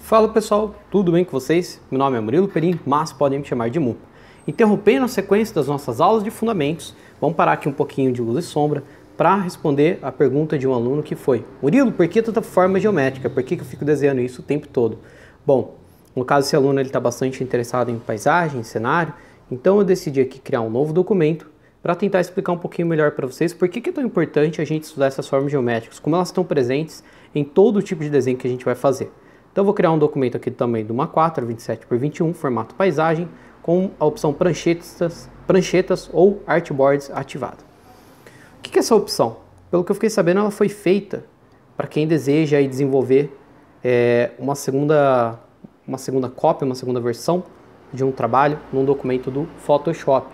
Fala pessoal, tudo bem com vocês? Meu nome é Murilo Perim, mas podem me chamar de Mu. Interrompendo a sequência das nossas aulas de fundamentos, vamos parar aqui um pouquinho de luz e sombra para responder a pergunta de um aluno que foi: Murilo, por que tanta forma geométrica? Por que eu fico desenhando isso o tempo todo? Bom, no caso esse aluno está bastante interessado em paisagem, em cenário, então eu decidi aqui criar um novo documento para tentar explicar um pouquinho melhor para vocês por que é tão importante a gente estudar essas formas geométricas, como elas estão presentes em todo tipo de desenho que a gente vai fazer. Então eu vou criar um documento aqui do tamanho de uma A4, 27 por 21, formato paisagem, com a opção pranchetas ou artboards ativada. O que é essa opção? Pelo que eu fiquei sabendo, ela foi feita para quem deseja aí desenvolver uma segunda cópia, uma segunda versão de um trabalho num documento do Photoshop.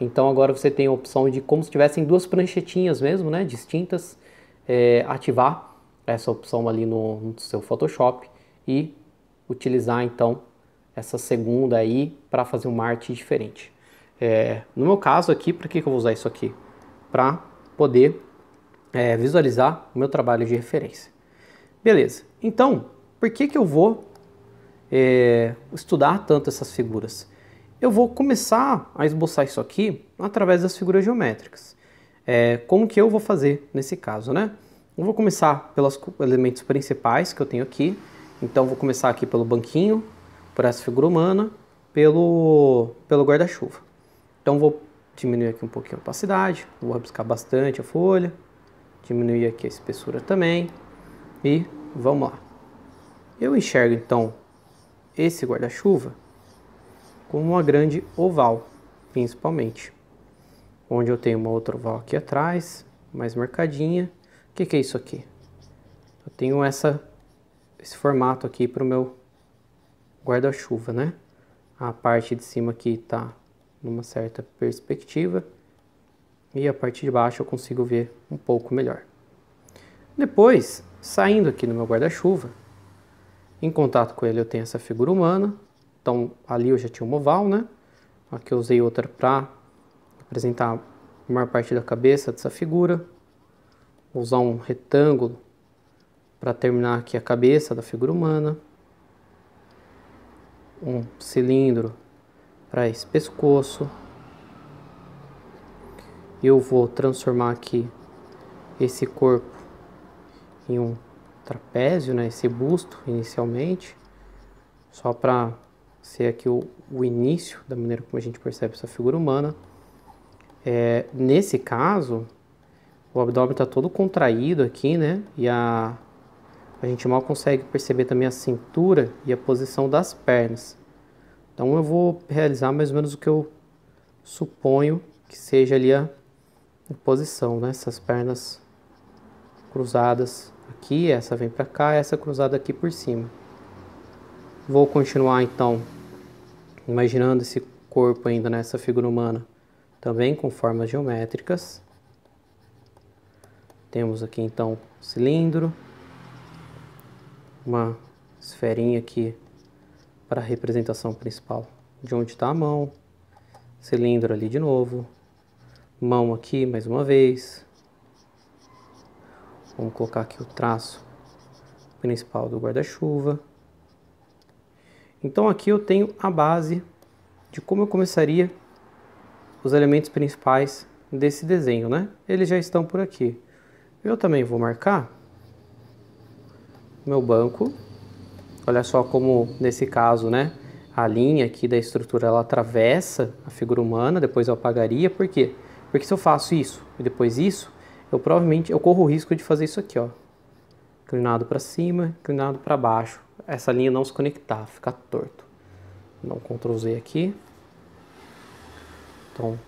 Então agora você tem a opção de, como se tivessem duas pranchetinhas mesmo, né, distintas, ativar essa opção ali no seu Photoshop e utilizar então essa segunda aí para fazer uma arte diferente. No meu caso aqui, para que eu vou usar isso aqui? Para poder visualizar o meu trabalho de referência. Beleza, então por que eu vou estudar tanto essas figuras? Eu vou começar a esboçar isso aqui através das figuras geométricas. Como que eu vou fazer nesse caso, né? Eu vou começar pelos elementos principais que eu tenho aqui. Então vou começar aqui pelo banquinho, por essa figura humana, pelo guarda-chuva. Então vou diminuir aqui um pouquinho a opacidade, vou rabiscar bastante a folha, diminuir aqui a espessura também e vamos lá. Eu enxergo então esse guarda-chuva como uma grande oval, principalmente, onde eu tenho uma outra oval aqui atrás, mais marcadinha. O que é isso aqui? Eu tenho esse formato aqui para o meu guarda-chuva, né? A parte de cima aqui está numa certa perspectiva e a parte de baixo eu consigo ver um pouco melhor. Depois, saindo aqui no meu guarda-chuva, em contato com ele eu tenho essa figura humana. Então ali eu já tinha uma oval, né? Aqui eu usei outra para representar a maior parte da cabeça dessa figura. Vou usar um retângulo para terminar aqui a cabeça da figura humana. Um cilindro para esse pescoço. Eu vou transformar aqui esse corpo em um trapézio, né? Esse busto inicialmente, só para ser aqui o início da maneira como a gente percebe essa figura humana. Nesse caso, o abdômen está todo contraído aqui, né? E a gente mal consegue perceber também a cintura e a posição das pernas. Então eu vou realizar mais ou menos o que eu suponho que seja ali a posição, né? Essas pernas cruzadas aqui, essa vem para cá, essa cruzada aqui por cima. Vou continuar então imaginando esse corpo ainda nessa figura humana, também com formas geométricas. Temos aqui então cilindro, uma esferinha aqui para a representação principal de onde está a mão, cilindro ali de novo, mão aqui mais uma vez. Vamos colocar aqui o traço principal do guarda-chuva. Então aqui eu tenho a base de como eu começaria os elementos principais desse desenho, né? Eles já estão por aqui. Eu também vou marcar meu banco. Olha só como nesse caso, né? A linha aqui da estrutura ela atravessa a figura humana, depois eu apagaria. Por quê? Porque se eu faço isso e depois isso, eu corro o risco de fazer isso aqui, ó. Inclinado para cima, inclinado para baixo. Essa linha não se conectar, ficar torto. Dá um Ctrl Z aqui. Então,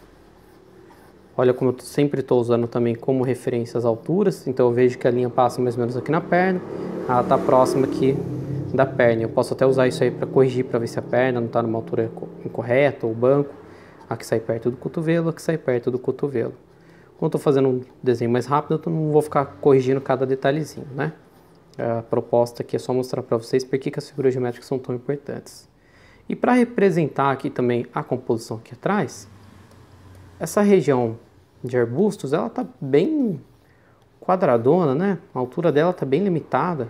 olha como eu sempre estou usando também como referência as alturas. Então eu vejo que a linha passa mais ou menos aqui na perna. Ela está próxima aqui da perna. Eu posso até usar isso aí para corrigir, para ver se a perna não está numa altura incorreta, ou o banco. Aqui sai perto do cotovelo, aqui sai perto do cotovelo. Quando eu estou fazendo um desenho mais rápido, eu não vou ficar corrigindo cada detalhezinho, né? A proposta aqui é só mostrar para vocês por que as figuras geométricas são tão importantes. E para representar aqui também a composição aqui atrás, essa região de arbustos, ela está bem quadradona, né? A altura dela está bem limitada.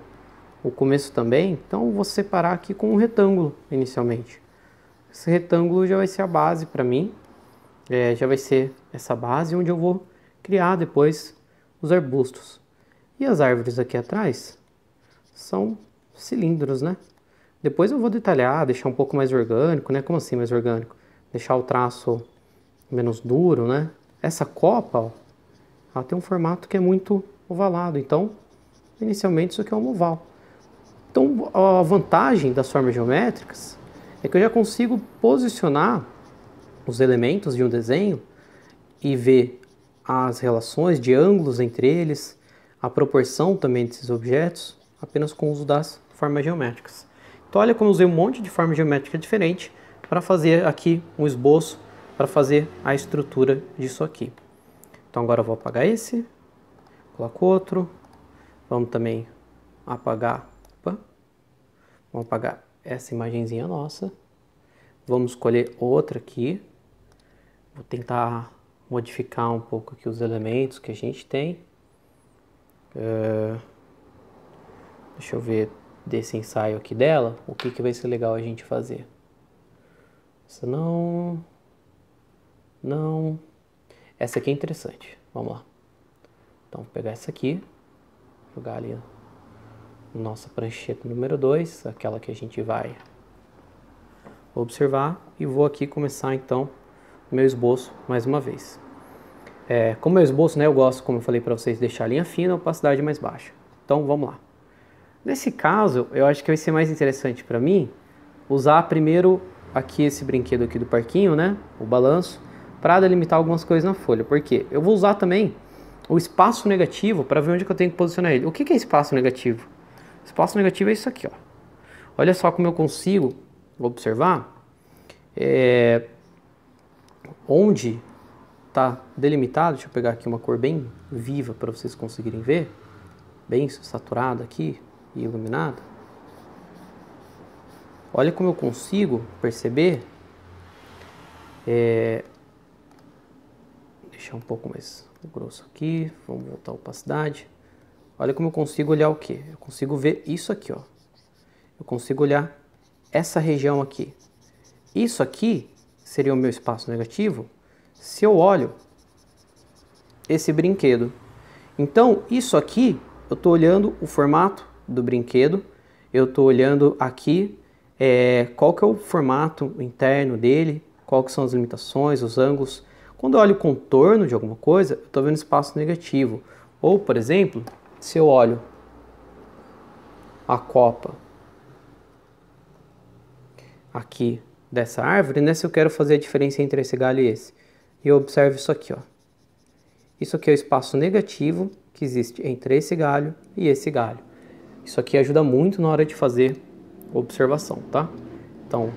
o começo também, então eu vou separar aqui com um retângulo inicialmente. Esse retângulo já vai ser a base para mim, já vai ser essa base onde eu vou criar depois os arbustos. E as árvores aqui atrás são cilindros, né? Depois eu vou detalhar, deixar um pouco mais orgânico, né? Como assim mais orgânico? Deixar o traço menos duro, né? Essa copa, ó, ela tem um formato que é muito ovalado, então inicialmente isso aqui é um oval. Então a vantagem das formas geométricas é que eu já consigo posicionar os elementos de um desenho e ver as relações de ângulos entre eles, a proporção também desses objetos, apenas com o uso das formas geométricas. Então olha como eu usei um monte de forma geométrica diferente para fazer aqui um esboço, para fazer a estrutura disso aqui. Então agora eu vou apagar esse, coloco outro, vamos também apagar, vamos apagar essa imagenzinha nossa, vamos escolher outra aqui, vou tentar modificar um pouco aqui os elementos que a gente tem. Deixa eu ver desse ensaio aqui dela, o que vai ser legal a gente fazer. Essa não. Essa aqui é interessante, vamos lá. Então vou pegar essa aqui, jogar ali na nossa prancheta número 2, aquela que a gente vai observar, e vou aqui começar então o meu esboço mais uma vez. Como meu esboço, né, eu gosto, como eu falei para vocês, deixar a linha fina, a opacidade mais baixa. Então vamos lá. Nesse caso, eu acho que vai ser mais interessante para mim usar primeiro aqui esse brinquedo aqui do parquinho, né, o balanço, para delimitar algumas coisas na folha. Porque eu vou usar também o espaço negativo para ver onde que eu tenho que posicionar ele. O que é espaço negativo? Espaço negativo é isso aqui, ó. Olha só como eu consigo observar onde está delimitado. Deixa eu pegar aqui uma cor bem viva para vocês conseguirem ver, bem saturada aqui e iluminada. Olha como eu consigo perceber, deixar um pouco mais grosso aqui, vamos voltar a opacidade. Olha como eu consigo olhar o que? Eu consigo ver isso aqui, ó. Eu consigo olhar essa região aqui. Isso aqui seria o meu espaço negativo se eu olho esse brinquedo. Então, isso aqui, eu estou olhando o formato do brinquedo, eu estou olhando aqui qual que é o formato interno dele, qual que são as limitações, os ângulos. Quando eu olho o contorno de alguma coisa, eu estou vendo espaço negativo. Ou, por exemplo, se eu olho a copa aqui dessa árvore, né, se eu quero fazer a diferença entre esse galho e esse, e eu observo isso aqui, ó. Isso aqui é o espaço negativo que existe entre esse galho e esse galho. Isso aqui ajuda muito na hora de fazer observação, tá? Então,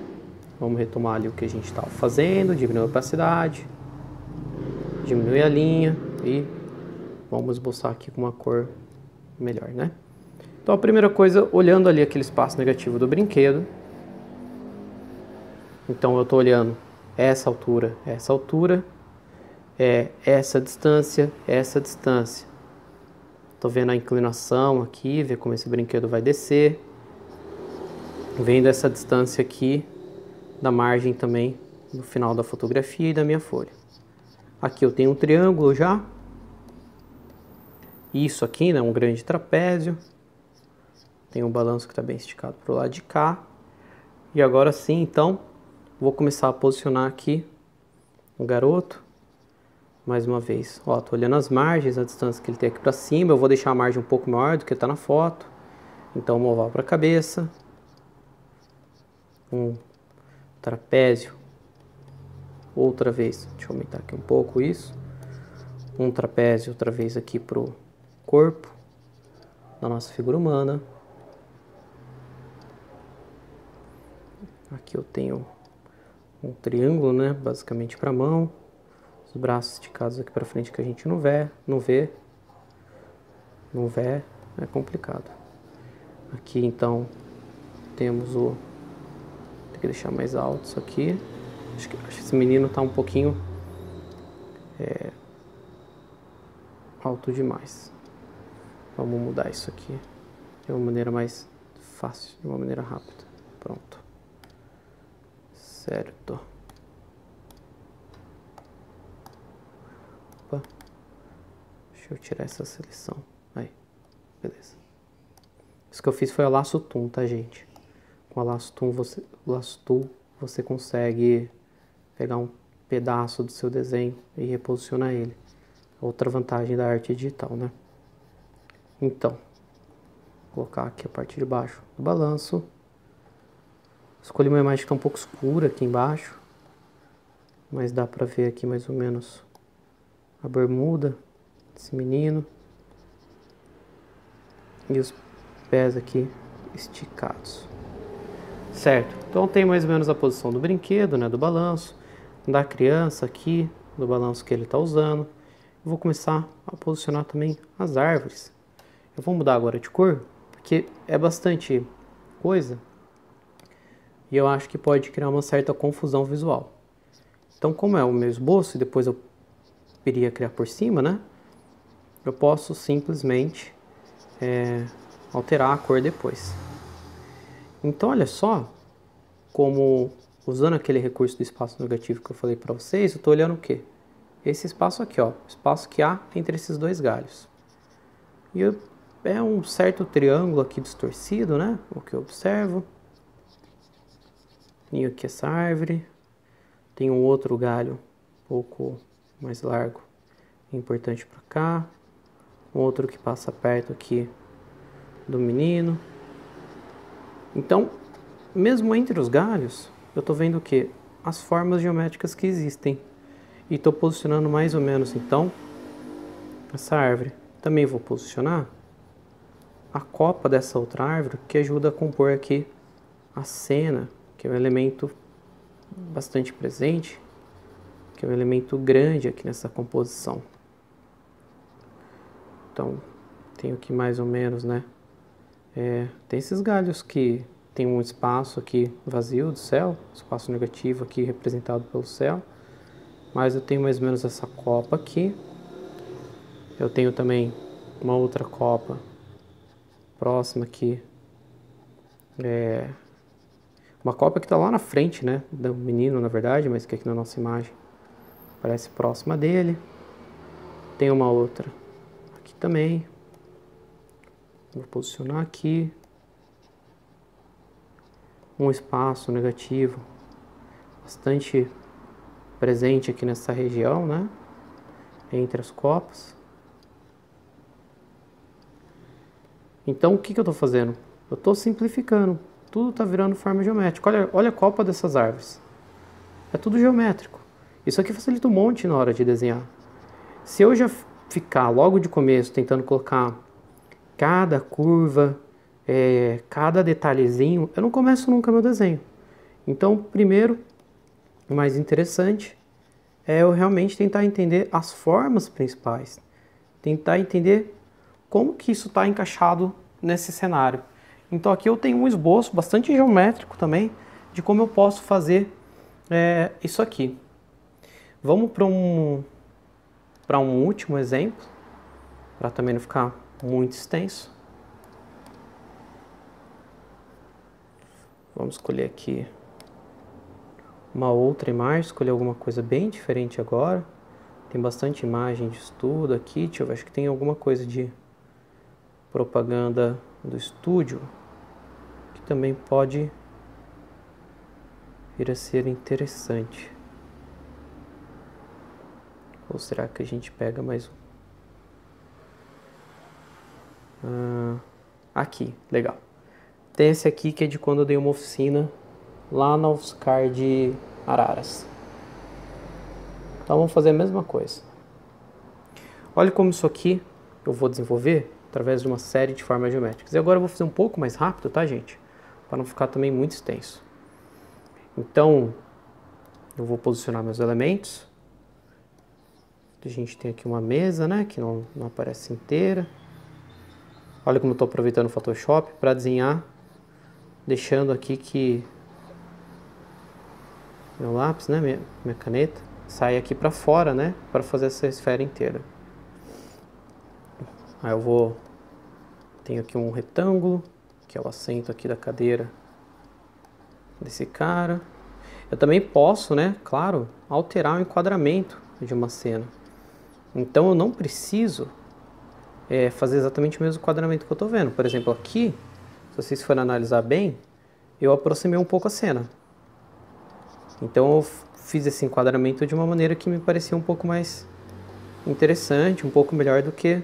vamos retomar ali o que a gente estava fazendo, diminuir a opacidade, diminuir a linha e vamos esboçar aqui com uma cor melhor, né? Então, a primeira coisa, olhando ali aquele espaço negativo do brinquedo, então eu estou olhando essa altura, essa distância, essa distância. Estou vendo a inclinação aqui, ver como esse brinquedo vai descer. Vendo essa distância aqui da margem também no final da fotografia e da minha folha. Aqui eu tenho um triângulo já. Isso aqui, né, um grande trapézio. Tem um balanço que está bem esticado para o lado de cá. E agora sim, então, vou começar a posicionar aqui o garoto. Mais uma vez, ó, tô olhando as margens, a distância que ele tem aqui para cima. Eu vou deixar a margem um pouco maior do que está na foto. Então, um oval para a cabeça. Um trapézio. Outra vez, deixa eu aumentar aqui um pouco isso. Um trapézio outra vez aqui pro corpo da nossa figura humana. Aqui eu tenho um triângulo, né, basicamente para a mão. Os braços esticados aqui para frente que a gente não vê, é complicado. Aqui então temos tem que deixar mais alto isso aqui. Acho que esse menino tá um pouquinho alto demais. Vamos mudar isso aqui de uma maneira mais fácil, de uma maneira rápida. Pronto. Certo. Opa. Deixa eu tirar essa seleção. Aí, beleza. Isso que eu fiz foi a Lasso Tool, tá, gente? Com a Lasso Tool você consegue pegar um pedaço do seu desenho e reposicionar ele. Outra vantagem da arte digital, né? Então, vou colocar aqui a parte de baixo do balanço. Escolhi uma imagem que está um pouco escura aqui embaixo, mas dá pra ver aqui mais ou menos a bermuda desse menino e os pés aqui esticados. Certo, então tem mais ou menos a posição do brinquedo, né, do balanço, da criança aqui, do balanço que ele está usando. Eu vou começar a posicionar também as árvores. Eu vou mudar agora de cor, porque é bastante coisa e eu acho que pode criar uma certa confusão visual. Então, como é o meu esboço e depois eu iria criar por cima, né, eu posso simplesmente alterar a cor depois. Então, olha só como, usando aquele recurso do espaço negativo que eu falei para vocês, eu estou olhando o quê? Esse espaço aqui, ó, o espaço que há entre esses dois galhos. E é um certo triângulo aqui distorcido, né? O que eu observo. Tenho aqui essa árvore. Tem um outro galho um pouco mais largo, importante para cá. Um outro que passa perto aqui do menino. Então, mesmo entre os galhos, eu estou vendo o que? As formas geométricas que existem. E estou posicionando mais ou menos, então, essa árvore. Também vou posicionar a copa dessa outra árvore, que ajuda a compor aqui a cena, que é um elemento bastante presente, que é um elemento grande aqui nessa composição. Então, tenho aqui mais ou menos, né? Tem esses galhos que tem um espaço aqui vazio do céu, espaço negativo aqui representado pelo céu, mas eu tenho mais ou menos essa copa aqui. Eu tenho também uma outra copa próxima aqui, uma copa que está lá na frente, né, do menino, na verdade, mas que aqui na nossa imagem parece próxima dele. Tem uma outra aqui também. Vou posicionar aqui. Um espaço negativo bastante presente aqui nessa região, né? Entre as copas. Então, o que eu estou fazendo? Eu estou simplificando. Tudo está virando forma geométrica. Olha a copa dessas árvores. É tudo geométrico. Isso aqui facilita um monte na hora de desenhar. Se eu já ficar logo de começo tentando colocar cada curva, cada detalhezinho, eu não começo nunca meu desenho. Então, primeiro, o mais interessante é eu realmente tentar entender as formas principais, tentar entender como que isso está encaixado nesse cenário. Então aqui eu tenho um esboço bastante geométrico também de como eu posso fazer isso aqui. Vamos para um último exemplo, para também não ficar muito extenso. Vamos escolher aqui uma outra imagem, escolher alguma coisa bem diferente agora. Tem bastante imagem de estudo aqui, deixa eu ver, acho que tem alguma coisa de propaganda do estúdio que também pode vir a ser interessante. Ou será que a gente pega mais um? Aqui, legal. Tem esse aqui que é de quando eu dei uma oficina lá na UFSCar de Araras. Então vamos fazer a mesma coisa. Olha como isso aqui eu vou desenvolver através de uma série de formas geométricas. E agora eu vou fazer um pouco mais rápido, tá, gente? Para não ficar também muito extenso. Então, eu vou posicionar meus elementos. A gente tem aqui uma mesa, né, que não aparece inteira. Olha como eu estou aproveitando o Photoshop para desenhar, deixando aqui que meu lápis, né, minha caneta, sai aqui para fora, né, para fazer essa esfera inteira. Aí tenho aqui um retângulo, que é o assento aqui da cadeira desse cara. Eu também posso, né, claro, alterar o enquadramento de uma cena. Então eu não preciso fazer exatamente o mesmo enquadramento que eu estou vendo. Por exemplo, aqui, se vocês forem analisar bem, eu aproximei um pouco a cena. Então eu fiz esse enquadramento de uma maneira que me parecia um pouco mais interessante, um pouco melhor do que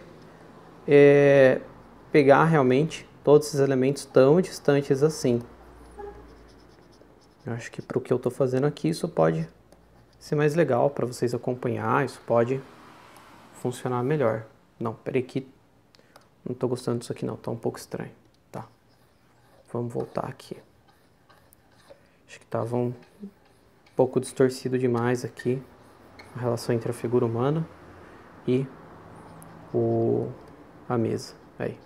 pegar realmente todos esses elementos tão distantes assim. Eu acho que para o que eu estou fazendo aqui, isso pode ser mais legal para vocês acompanhar, isso pode funcionar melhor. Não, peraí que não estou gostando disso aqui não, tá um pouco estranho. Tá, vamos voltar aqui. Acho que estava um pouco distorcido demais aqui a relação entre a figura humana e a mesa. Aí.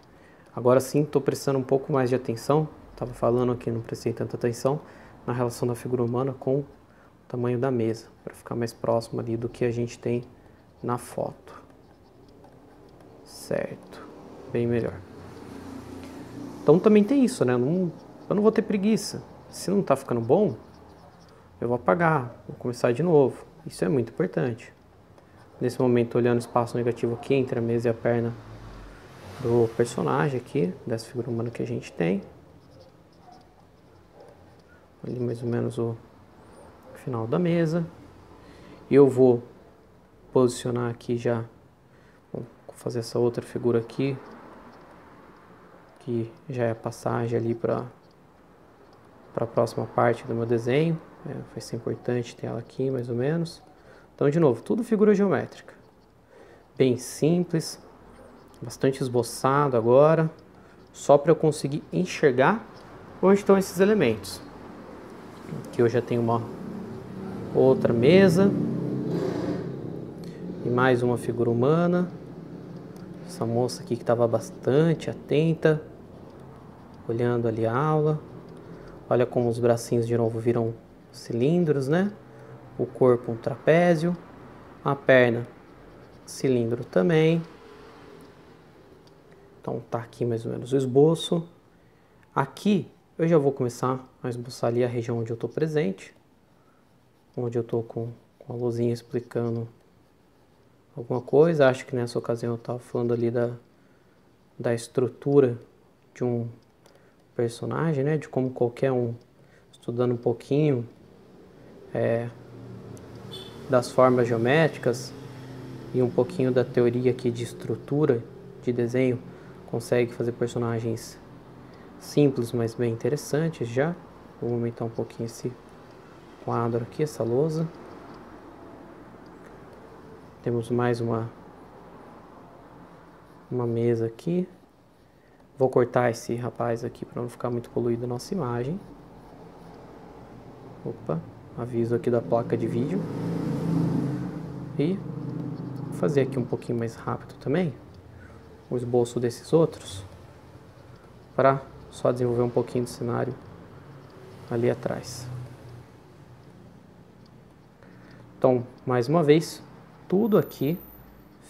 Agora sim, estou prestando um pouco mais de atenção. Estava falando aqui, não prestei tanta atenção na relação da figura humana com o tamanho da mesa, para ficar mais próximo ali do que a gente tem na foto. Certo, bem melhor. Então também tem isso, né? Eu não vou ter preguiça. Se não está ficando bom, eu vou apagar, vou começar de novo. Isso é muito importante. Nesse momento, olhando o espaço negativo aqui entre a mesa e a perna do personagem aqui, dessa figura humana que a gente tem. Ali mais ou menos o final da mesa. E eu vou posicionar aqui já, vou fazer essa outra figura aqui, que já é a passagem ali para a próxima parte do meu desenho. Vai ser importante ter ela aqui mais ou menos. Então, de novo, tudo figura geométrica. Bem simples, bastante esboçado agora, só para eu conseguir enxergar onde estão esses elementos. Aqui eu já tenho uma outra mesa e mais uma figura humana. Essa moça aqui que estava bastante atenta, olhando ali a aula. Olha como os bracinhos de novo viram cilindros, né? O corpo um trapézio, a perna cilindro também. Então tá aqui mais ou menos o esboço. Aqui eu já vou começar a esboçar ali a região onde eu estou presente, onde eu estou com a luzinha explicando alguma coisa. Acho que nessa ocasião eu estava falando ali da estrutura de um personagem, né? De como qualquer um, estudando um pouquinho das formas geométricas e um pouquinho da teoria aqui de estrutura de desenho, consegue fazer personagens simples, mas bem interessantes já. Vou aumentar um pouquinho esse quadro aqui, essa lousa. Temos mais uma mesa aqui. Vou cortar esse rapaz aqui para não ficar muito poluída a nossa imagem. Opa, aviso aqui da placa de vídeo. E vou fazer aqui um pouquinho mais rápido também o esboço desses outros, para só desenvolver um pouquinho do cenário ali atrás. Então, mais uma vez, tudo aqui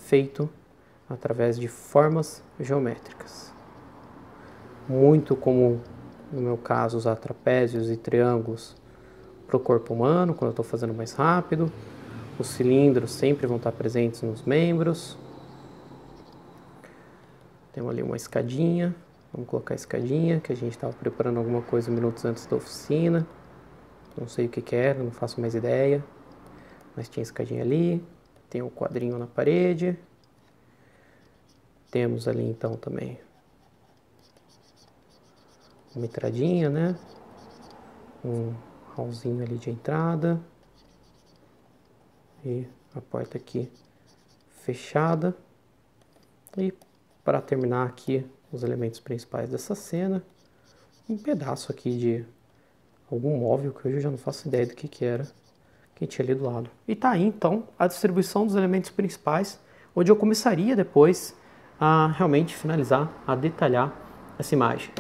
feito através de formas geométricas. Muito comum, no meu caso, usar trapézios e triângulos para o corpo humano, quando eu estou fazendo mais rápido. Os cilindros sempre vão estar presentes nos membros. Temos ali uma escadinha. Vamos colocar a escadinha, que a gente estava preparando alguma coisa minutos antes da oficina. Não sei o que era, não faço mais ideia. Mas tinha escadinha ali. Tem um quadrinho na parede. Temos ali então também uma entradinha, né? Um hallzinho ali de entrada. E a porta aqui fechada. E para terminar aqui os elementos principais dessa cena, um pedaço aqui de algum móvel que hoje eu já não faço ideia do que era, que tinha ali do lado. E tá aí então a distribuição dos elementos principais, onde eu começaria depois a realmente finalizar, a detalhar essa imagem.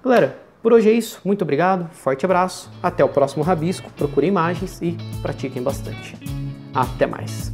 Galera, por hoje é isso, muito obrigado, forte abraço, até o próximo rabisco, procurem imagens e pratiquem bastante. Até mais!